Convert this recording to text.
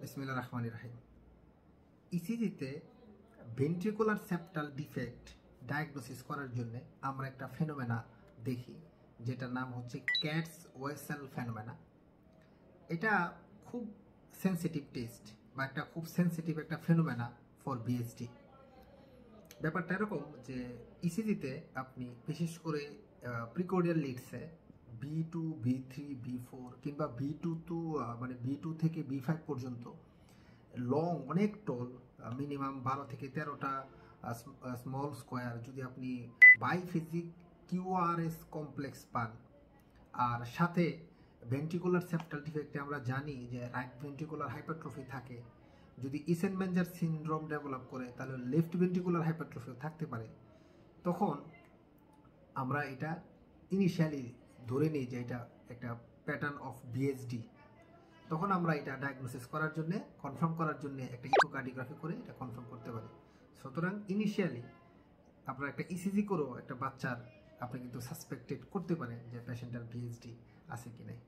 বিসমিল্লাহির রহমানির রহিম। ইসিজিতে ventricular septal defect diagnosis করার জন্য আমরা একটা ফেনোমেনা দেখি, যেটার নাম হচ্ছে ক্যাটস ওয়েসেল ফেনোমেনা। এটা খুব সেন্সিটিভ টেস্ট বা একটা খুব সেন্সিটিভ একটা ফেনোমেনা ফর বিএসডি। ব্যাপারটা এরকম যে ইসিজিতে আপনি বিশেষ করে প্রিকোর্ডিয়াল লিডসে B2, B3, B4 কিংবা B2 থেকে B5 পর্যন্ত লং অনেক টোল, মিনিমাম 12 থেকে 13টা স্মল স্কোয়ার যদি আপনি বাইফিজিক QRS কমপ্লেক্স পান, আর সাথে ভেন্ট্রিকুলার সেপ্টাল ডিফেক্টে আমরা জানি যে রাইট ভেন্ট্রিকুলার হাইপারট্রফি থাকে। যদি ইসেনমেঞ্জার সিনড্রোম ডেভেলপ করে তাহলে লেফট ভেন্ট্রিকুলার হাইপারট্রফিও থাকতে পারে। তখন আমরা এটা ইনিশিয়ালি ধরে নিই যে এটা একটা প্যাটার্ন অফ বিএসডি। তখন আমরা এটা ডায়াগনোসিস করার জন্য, কনফার্ম করার জন্য একটা ইকোকার্ডিওগ্রাফি করে এটা কনফার্ম করতে পারি। সুতরাং ইনিশিয়ালি আপনারা একটা ইসিজি করেও একটা বাচ্চার আপনি কিন্তু সাসপেক্টেড করতে পারেন যে পেশেন্টের বিএসডি আছে কি নাই।